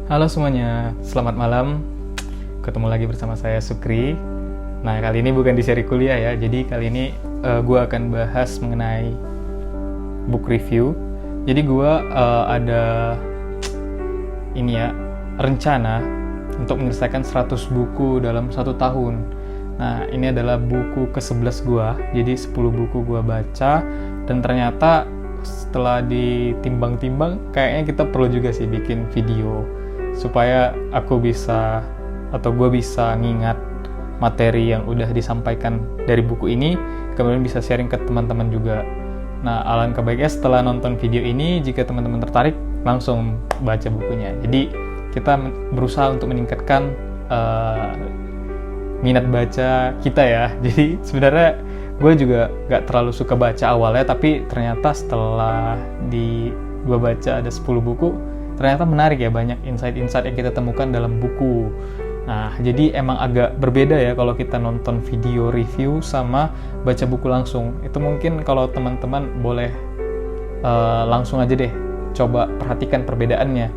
Halo semuanya, selamat malam. Ketemu lagi bersama saya Sukri. Nah, kali ini bukan di seri kuliah ya. Jadi kali ini gue akan bahas mengenai book review. Jadi gue ada ini ya, rencana untuk menyelesaikan 100 buku dalam 1 tahun. Nah, ini adalah buku ke-11 gue. Jadi 10 buku gue baca, dan ternyata setelah ditimbang-timbang kayaknya kita perlu juga sih bikin video supaya aku bisa atau gue bisa ngingat materi yang udah disampaikan dari buku ini, kemudian bisa sharing ke teman-teman juga. Nah, alangkah baiknya setelah nonton video ini, jika teman-teman tertarik, langsung baca bukunya. Jadi kita berusaha untuk meningkatkan minat baca kita ya. Jadi sebenarnya gue juga gak terlalu suka baca awalnya, tapi ternyata setelah gue baca ada 10 buku, ternyata menarik ya, banyak insight-insight yang kita temukan dalam buku. Nah, jadi emang agak berbeda ya kalau kita nonton video review sama baca buku langsung. Itu mungkin kalau teman-teman boleh langsung aja deh coba perhatikan perbedaannya.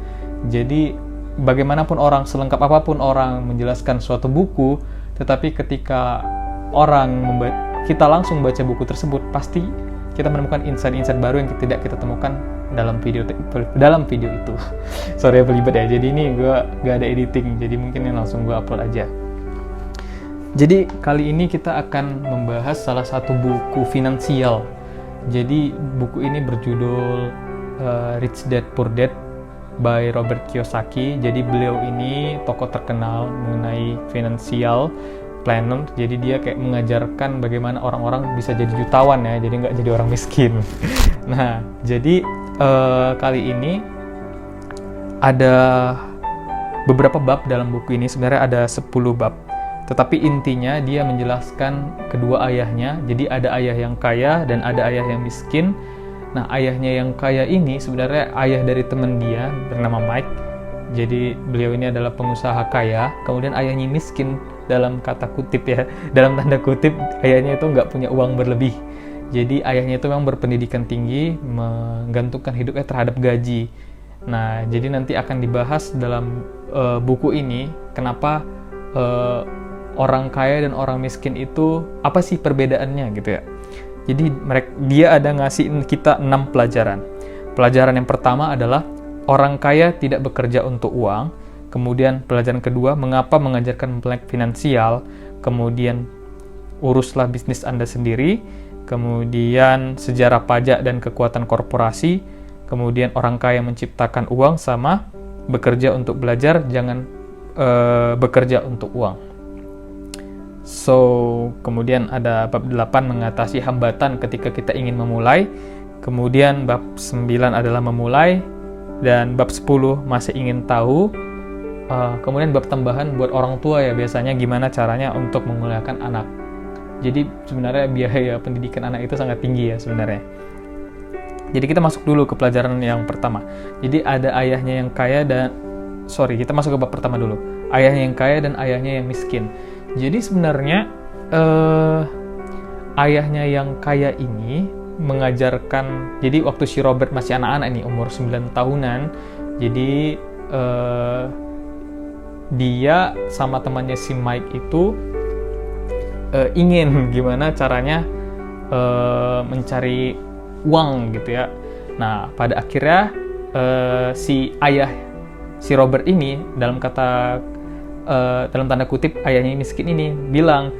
Jadi bagaimanapun orang, selengkap apapun orang menjelaskan suatu buku, tetapi ketika kita langsung baca buku tersebut, pasti kita menemukan insight-insight baru yang tidak kita temukan dalam video itu. Sorry ya belibet ya, jadi ini gue gak ada editing, jadi mungkin ini langsung gue upload aja. Jadi kali ini kita akan membahas salah satu buku finansial. Jadi buku ini berjudul Rich Dad Poor Dad by Robert Kiyosaki. Jadi beliau ini tokoh terkenal mengenai financial planner. Jadi dia kayak mengajarkan bagaimana orang-orang bisa jadi jutawan ya, jadi nggak jadi orang miskin. Nah, jadi kali ini ada beberapa bab dalam buku ini. Sebenarnya ada 10 bab, tetapi intinya dia menjelaskan kedua ayahnya. Jadi ada ayah yang kaya dan ada ayah yang miskin. Nah, ayahnya yang kaya ini sebenarnya ayah dari teman dia bernama Mike. Jadi beliau ini adalah pengusaha kaya. Kemudian ayahnya miskin, dalam kata kutip ya, dalam tanda kutip, ayahnya itu nggak punya uang berlebih. Jadi ayahnya itu memang berpendidikan tinggi, menggantungkan hidupnya terhadap gaji. Nah, jadi nanti akan dibahas dalam buku ini kenapa orang kaya dan orang miskin itu apa sih perbedaannya gitu ya. Jadi dia ada ngasih kita 6 pelajaran. Pelajaran yang pertama adalah orang kaya tidak bekerja untuk uang. Kemudian pelajaran kedua, mengapa mengajarkan melek finansial. Kemudian uruslah bisnis Anda sendiri. Kemudian sejarah pajak dan kekuatan korporasi. Kemudian orang kaya menciptakan uang, sama bekerja untuk belajar, jangan bekerja untuk uang. So, kemudian ada bab 8 mengatasi hambatan ketika kita ingin memulai. Kemudian bab 9 adalah memulai. Dan bab 10 masih ingin tahu. Kemudian bab tambahan buat orang tua ya, biasanya gimana caranya untuk memuliakan anak. Jadi sebenarnya biaya pendidikan anak itu sangat tinggi ya sebenarnya. Jadi kita masuk dulu ke pelajaran yang pertama. Jadi ada ayahnya yang kaya kita masuk ke bab pertama dulu. Ayahnya yang kaya dan ayahnya yang miskin. Jadi sebenarnya ayahnya yang kaya ini mengajarkan, jadi waktu si Robert masih anak-anak nih, umur 9 tahunan, jadi dia sama temannya si Mike itu ingin gimana caranya mencari uang gitu ya. Nah, pada akhirnya si Robert ini, dalam tanda kutip ayahnya miskin ini bilang,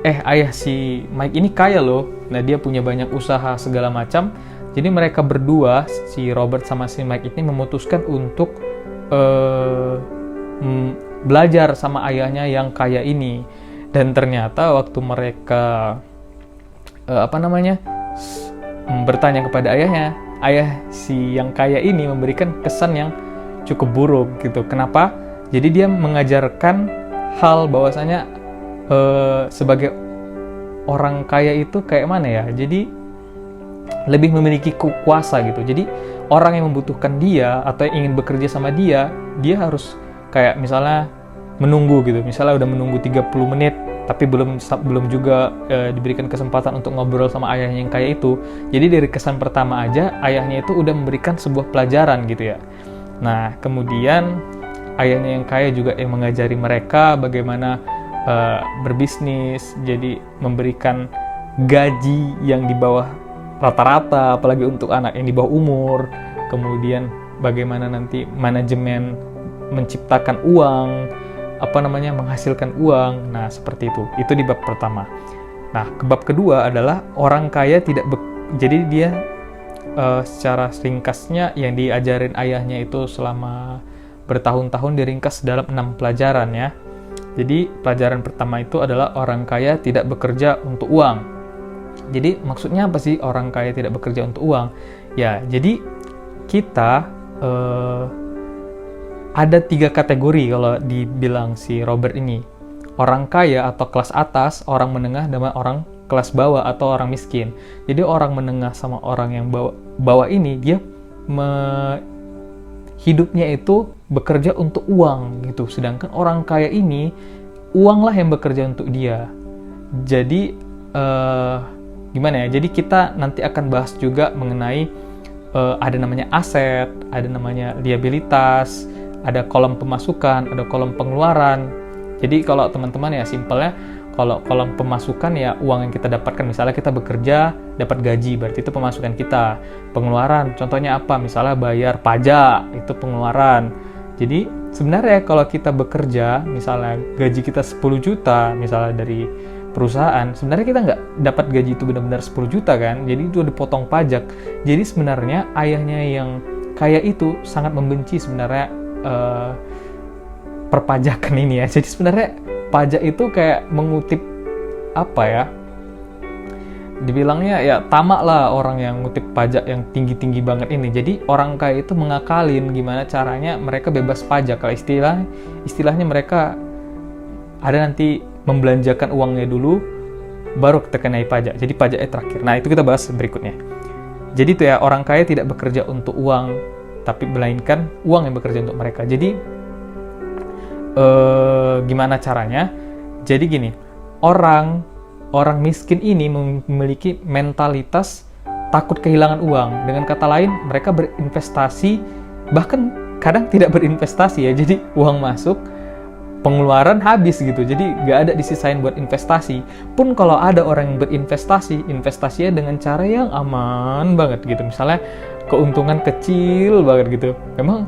ayah si Mike ini kaya loh. Nah, dia punya banyak usaha segala macam. Jadi mereka berdua, si Robert sama si Mike ini memutuskan untuk belajar sama ayahnya yang kaya ini. Dan ternyata waktu mereka bertanya kepada ayahnya, ayah si yang kaya ini memberikan kesan yang cukup buruk gitu. Kenapa? Jadi dia mengajarkan hal bahwasanya sebagai orang kaya itu kayak mana ya, jadi lebih memiliki kuasa gitu. Jadi orang yang membutuhkan dia atau yang ingin bekerja sama dia harus kayak misalnya menunggu gitu. Misalnya udah menunggu 30 menit tapi belum juga diberikan kesempatan untuk ngobrol sama ayahnya yang kaya itu. Jadi dari kesan pertama aja ayahnya itu udah memberikan sebuah pelajaran gitu ya. Nah, kemudian ayahnya yang kaya juga yang mengajari mereka bagaimana berbisnis, jadi memberikan gaji yang di bawah rata-rata, apalagi untuk anak yang di bawah umur. Kemudian bagaimana nanti manajemen menciptakan uang, menghasilkan uang. Nah, seperti itu. Itu di bab pertama. Nah, ke bab kedua adalah orang kaya tidak jadi dia secara ringkasnya yang diajarin ayahnya itu selama bertahun-tahun diringkas dalam 6 pelajaran ya. Jadi pelajaran pertama itu adalah orang kaya tidak bekerja untuk uang. Jadi maksudnya apa sih orang kaya tidak bekerja untuk uang? Ya, jadi kita ada 3 kategori kalau dibilang si Robert ini. Orang kaya atau kelas atas, orang menengah, dan orang kelas bawah atau orang miskin. Jadi orang menengah sama orang yang bawah ini dia hidupnya itu bekerja untuk uang gitu. Sedangkan orang kaya ini uanglah yang bekerja untuk dia. Jadi gimana ya? Jadi kita nanti akan bahas juga mengenai ada namanya aset, ada namanya liabilitas, ada kolom pemasukan, ada kolom pengeluaran. Jadi kalau teman-teman ya simpelnya, kalau kolom pemasukan ya uang yang kita dapatkan, misalnya kita bekerja dapat gaji, berarti itu pemasukan kita. Pengeluaran contohnya apa? Misalnya bayar pajak, itu pengeluaran. Jadi sebenarnya kalau kita bekerja, misalnya gaji kita 10 juta misalnya dari perusahaan, sebenarnya kita nggak dapat gaji itu benar-benar 10 juta kan, jadi itu dipotong pajak. Jadi sebenarnya ayahnya yang kaya itu sangat membenci sebenarnya perpajakan ini ya. Jadi sebenarnya pajak itu kayak mengutip dibilangnya ya tamak lah orang yang ngutip pajak yang tinggi-tinggi banget ini. Jadi orang kaya itu mengakalin gimana caranya mereka bebas pajak. Kalau istilahnya mereka ada nanti membelanjakan uangnya dulu, baru kita kenai pajak. Jadi pajaknya terakhir. Nah, itu kita bahas berikutnya. Jadi itu ya, orang kaya tidak bekerja untuk uang, tapi melainkan uang yang bekerja untuk mereka. Jadi gimana caranya? Jadi gini, orang miskin ini memiliki mentalitas takut kehilangan uang. Dengan kata lain, mereka berinvestasi, bahkan kadang tidak berinvestasi ya. Jadi uang masuk, pengeluaran habis gitu. Jadi nggak ada disisain buat investasi. Pun kalau ada orang yang berinvestasi, investasinya dengan cara yang aman banget gitu. Misalnya keuntungan kecil banget gitu. Memang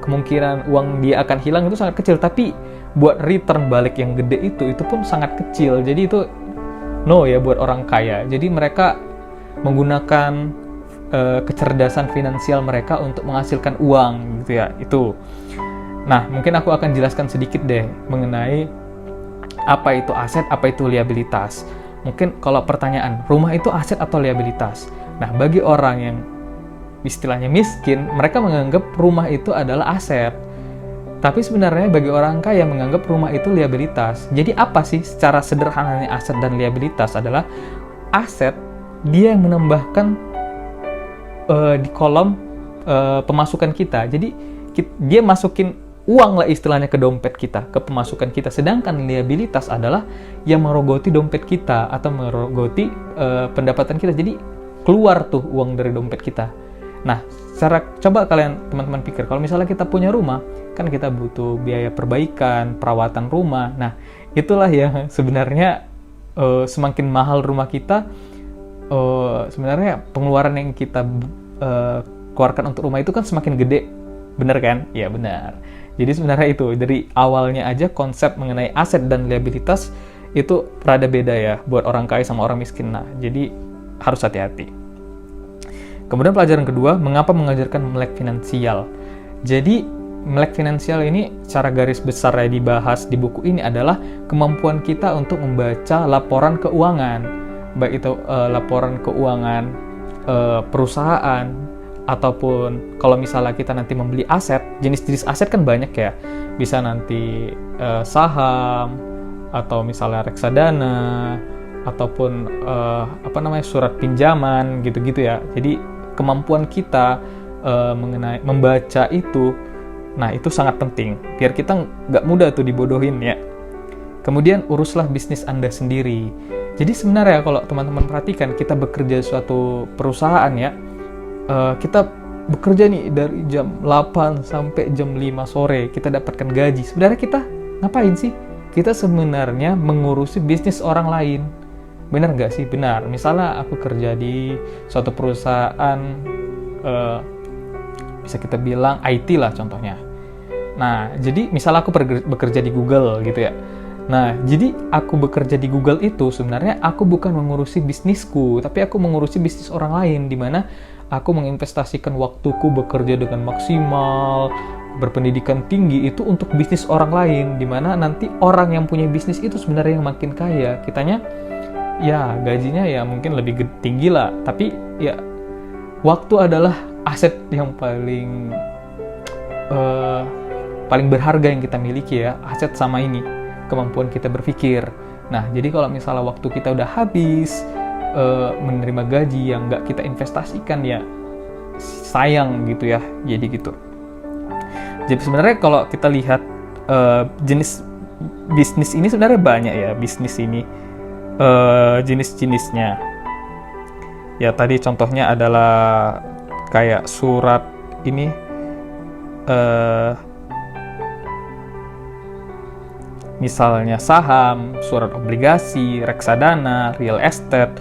kemungkinan uang dia akan hilang itu sangat kecil, tapi buat return balik yang gede itu pun sangat kecil. Jadi itu no ya buat orang kaya. Jadi mereka menggunakan kecerdasan finansial mereka untuk menghasilkan uang gitu ya. Itu. Nah, mungkin aku akan jelaskan sedikit deh mengenai apa itu aset, apa itu liabilitas. Mungkin kalau pertanyaan, rumah itu aset atau liabilitas? Nah, bagi orang yang istilahnya miskin, mereka menganggap rumah itu adalah aset. Tapi sebenarnya bagi orang kaya menganggap rumah itu liabilitas. Jadi apa sih secara sederhananya aset dan liabilitas? Adalah aset, dia yang menambahkan di kolom pemasukan kita. Jadi dia masukin uang lah istilahnya ke dompet kita, ke pemasukan kita. Sedangkan liabilitas adalah yang merogoti dompet kita atau merogoti pendapatan kita. Jadi keluar tuh uang dari dompet kita. Nah, coba kalian teman-teman pikir, kalau misalnya kita punya rumah, kan kita butuh biaya perbaikan, perawatan rumah. Nah, itulah yang sebenarnya semakin mahal rumah kita, sebenarnya pengeluaran yang kita keluarkan untuk rumah itu kan semakin gede. Benar kan? Ya benar. Jadi sebenarnya itu, dari awalnya aja konsep mengenai aset dan liabilitas itu rada beda ya, buat orang kaya sama orang miskin. Nah, jadi harus hati-hati. Kemudian pelajaran kedua, mengapa mengajarkan melek finansial. Jadi melek finansial ini secara garis besar yang dibahas di buku ini adalah kemampuan kita untuk membaca laporan keuangan, baik itu laporan keuangan perusahaan, ataupun kalau misalnya kita nanti membeli aset, jenis-jenis aset kan banyak ya, bisa nanti saham, atau misalnya reksadana, ataupun surat pinjaman gitu-gitu ya. Jadi kemampuan kita mengenai membaca itu, nah itu sangat penting biar kita nggak mudah tuh dibodohin ya. Kemudian uruslah bisnis Anda sendiri. Jadi sebenarnya kalau teman-teman perhatikan, kita bekerja di suatu perusahaan ya, kita bekerja nih dari jam 8 sampai jam 5 sore, kita dapatkan gaji. Sebenarnya kita ngapain sih? Kita sebenarnya mengurusi bisnis orang lain. Benar nggak sih? Benar. Misalnya aku kerja di suatu perusahaan, bisa kita bilang IT lah contohnya. Nah, jadi misalnya aku bekerja di Google gitu ya. Nah, jadi aku bekerja di Google itu sebenarnya aku bukan mengurusi bisnisku, tapi aku mengurusi bisnis orang lain, di mana aku menginvestasikan waktuku bekerja dengan maksimal, berpendidikan tinggi itu untuk bisnis orang lain, di mana nanti orang yang punya bisnis itu sebenarnya yang makin kaya. Kitanya ya gajinya ya mungkin lebih tinggi lah, tapi ya waktu adalah aset yang paling berharga yang kita miliki ya, aset sama ini, kemampuan kita berpikir. Nah, jadi kalau misalnya waktu kita udah habis, menerima gaji yang nggak kita investasikan ya sayang gitu ya, jadi gitu. Jadi sebenarnya kalau kita lihat jenis bisnis ini sebenarnya banyak ya, bisnis ini jenis-jenisnya. Ya tadi contohnya adalah kayak surat ini, misalnya saham, surat obligasi, reksadana, real estate,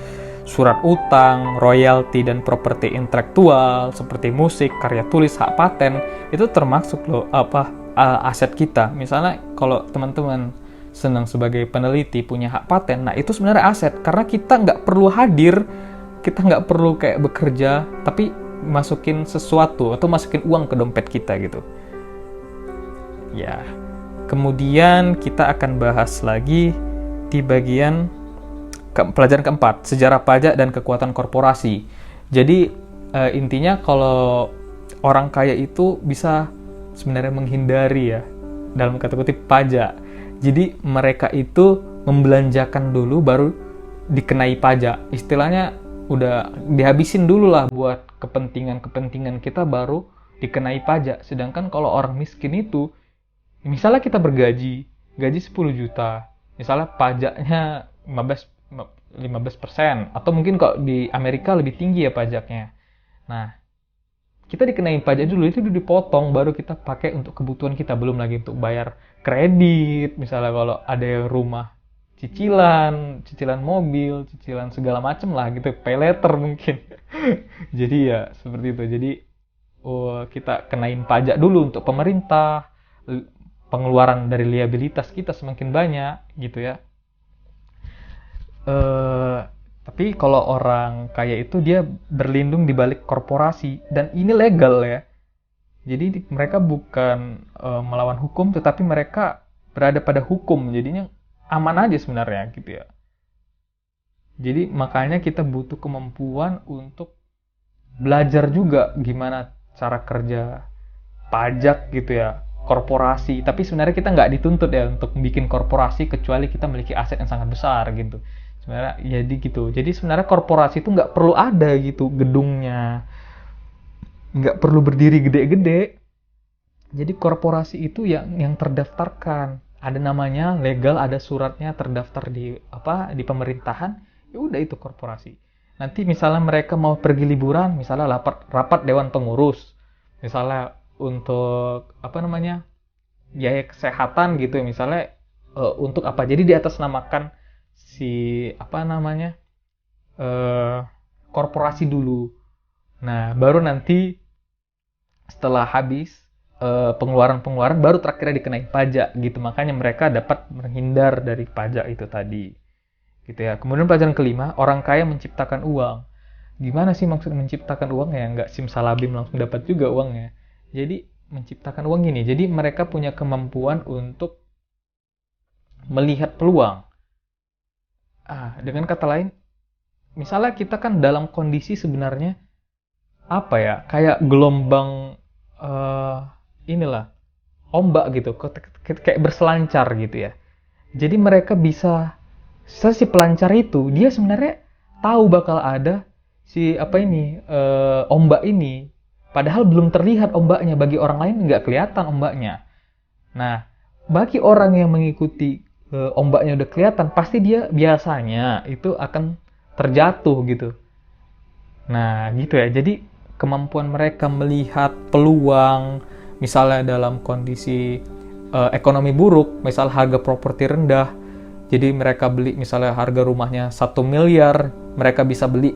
surat utang, royalti dan properti intelektual seperti musik, karya tulis, hak paten, itu termasuk loh aset kita. Misalnya kalau teman-teman senang sebagai peneliti punya hak paten, nah itu sebenarnya aset karena kita nggak perlu hadir, kita nggak perlu kayak bekerja, tapi masukin sesuatu atau masukin uang ke dompet kita gitu. Ya. Kemudian kita akan bahas lagi di bagian pelajaran keempat, sejarah pajak dan kekuatan korporasi. Jadi intinya kalau orang kaya itu bisa sebenarnya menghindari ya, dalam kata kutip, pajak. Jadi mereka itu membelanjakan dulu baru dikenai pajak. Istilahnya udah dihabisin dulu lah buat kepentingan kita baru dikenai pajak. Sedangkan kalau orang miskin itu, misalnya kita gaji 10 juta, misalnya pajaknya 15%, atau mungkin kalau di Amerika lebih tinggi ya pajaknya. Nah, kita dikenain pajak dulu, itu dipotong, baru kita pakai untuk kebutuhan kita, belum lagi untuk bayar kredit, misalnya kalau ada yang rumah, cicilan mobil, cicilan segala macem lah gitu, pay later mungkin. Jadi ya seperti itu. Jadi kita kenain pajak dulu untuk pemerintah, pengeluaran dari liabilitas kita semakin banyak gitu ya. Tapi kalau orang kaya itu dia berlindung di balik korporasi, dan ini legal ya. Jadi mereka bukan melawan hukum, tetapi mereka berada pada hukum, jadinya aman aja sebenarnya gitu ya. Jadi makanya kita butuh kemampuan untuk belajar juga gimana cara kerja pajak gitu ya, korporasi. Tapi sebenarnya kita nggak dituntut ya untuk bikin korporasi kecuali kita memiliki aset yang sangat besar gitu. Sebenarnya jadi gitu. Jadi sebenarnya korporasi itu nggak perlu ada gitu gedungnya, nggak perlu berdiri gede-gede. Jadi korporasi itu yang terdaftarkan, ada namanya legal, ada suratnya, terdaftar di pemerintahan, ya udah itu korporasi. Nanti misalnya mereka mau pergi liburan, misalnya rapat dewan pengurus, misalnya untuk biaya kesehatan gitu, misalnya untuk apa, jadi diatasnamakan si korporasi dulu. Nah baru nanti setelah habis pengeluaran baru terakhirnya dikenai pajak gitu. Makanya mereka dapat menghindar dari pajak itu tadi gitu ya. Kemudian pelajaran kelima, orang kaya menciptakan uang. Gimana sih maksud menciptakan uang ya? Nggak simsalabim langsung dapat juga uangnya. Jadi menciptakan uang ini, jadi mereka punya kemampuan untuk melihat peluang. Dengan kata lain, misalnya kita kan dalam kondisi sebenarnya kayak gelombang ombak gitu, kayak berselancar gitu ya. Jadi mereka bisa, si pelancar itu dia sebenarnya tahu bakal ada si ombak ini, padahal belum terlihat ombaknya, bagi orang lain nggak kelihatan ombaknya. Nah bagi orang yang mengikuti ombaknya udah kelihatan, pasti dia biasanya itu akan terjatuh gitu. Nah gitu ya. Jadi kemampuan mereka melihat peluang, misalnya dalam kondisi ekonomi buruk, misal harga properti rendah, jadi mereka beli misalnya harga rumahnya 1 miliar, mereka bisa beli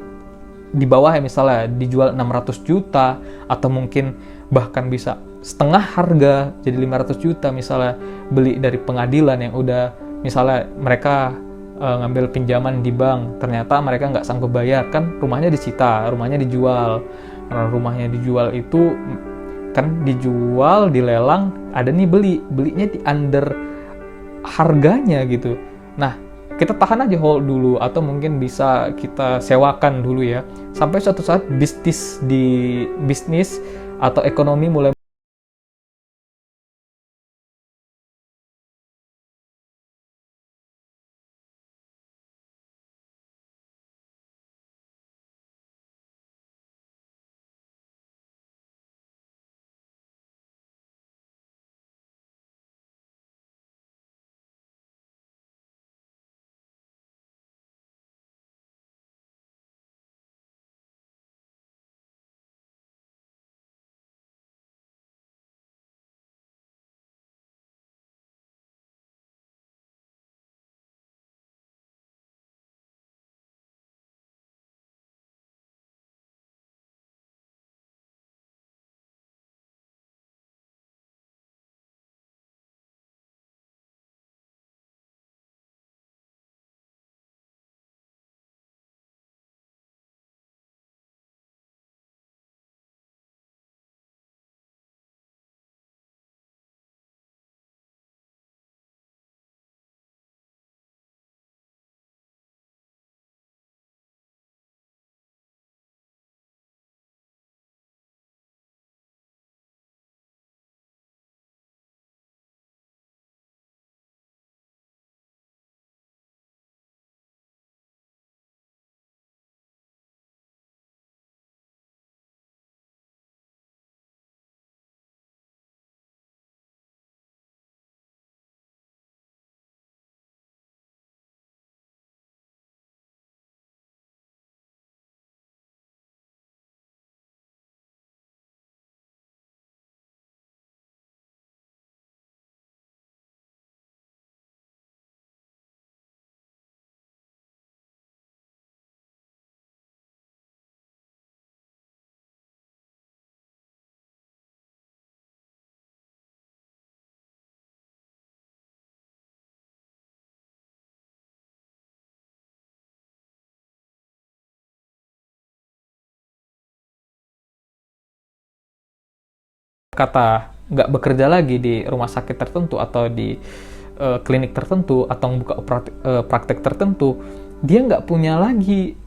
di bawah ya, misalnya dijual 600 juta, atau mungkin bahkan bisa setengah harga, jadi 500 juta misalnya beli dari pengadilan yang udah, misalnya mereka ngambil pinjaman di bank, ternyata mereka nggak sanggup bayar, kan rumahnya disita, rumahnya dijual. Nah, rumahnya dijual itu kan dijual, dilelang, ada nih belinya di under harganya gitu. Nah, kita tahan aja, hold dulu, atau mungkin bisa kita sewakan dulu ya, sampai suatu saat bisnis atau ekonomi mulai kata nggak bekerja lagi di rumah sakit tertentu atau di klinik tertentu atau membuka praktek tertentu, dia nggak punya lagi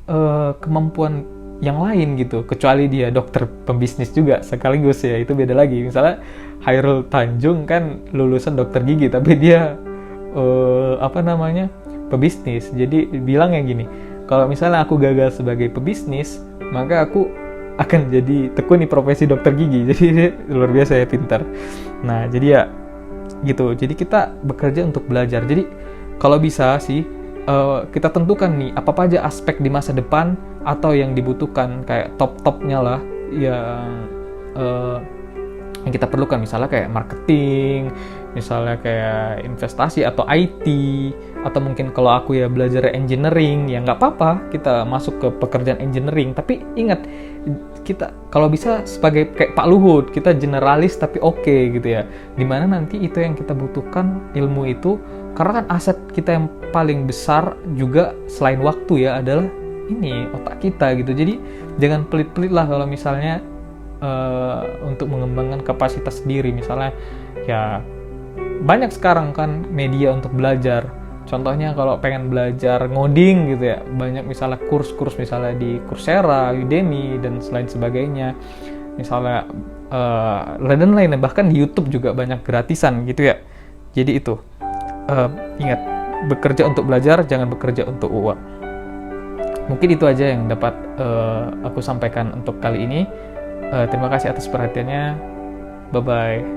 kemampuan yang lain gitu, kecuali dia dokter pembisnis juga sekaligus ya, itu beda lagi. Misalnya Hairul Tanjung kan lulusan dokter gigi, tapi dia pebisnis. Jadi bilangnya gini, kalau misalnya aku gagal sebagai pebisnis, maka aku akan jadi tekuni profesi dokter gigi. Jadi dia luar biasa ya, pintar. Nah, jadi ya gitu. Jadi kita bekerja untuk belajar. Jadi kalau bisa sih kita tentukan nih apa aja aspek di masa depan atau yang dibutuhkan, kayak top-topnya lah yang kita perlukan, misalnya kayak marketing, misalnya kayak investasi atau IT, atau mungkin kalau aku ya belajar engineering, ya nggak apa-apa kita masuk ke pekerjaan engineering. Tapi ingat, kita kalau bisa sebagai kayak Pak Luhut, kita generalis tapi oke gitu ya, dimana nanti itu yang kita butuhkan ilmu itu, karena kan aset kita yang paling besar juga selain waktu ya adalah ini otak kita gitu. Jadi jangan pelit-pelit lah kalau misalnya untuk mengembangkan kapasitas diri. Misalnya ya banyak sekarang kan media untuk belajar. Contohnya kalau pengen belajar ngoding gitu ya, banyak misalnya kurs-kurs misalnya di Coursera, Udemy dan lain sebagainya. Misalnya dan lain-lain, bahkan di YouTube juga banyak gratisan gitu ya. Jadi itu ingat, bekerja untuk belajar, jangan bekerja untuk uang. Mungkin itu aja yang dapat aku sampaikan untuk kali ini. Terima kasih atas perhatiannya. Bye-bye.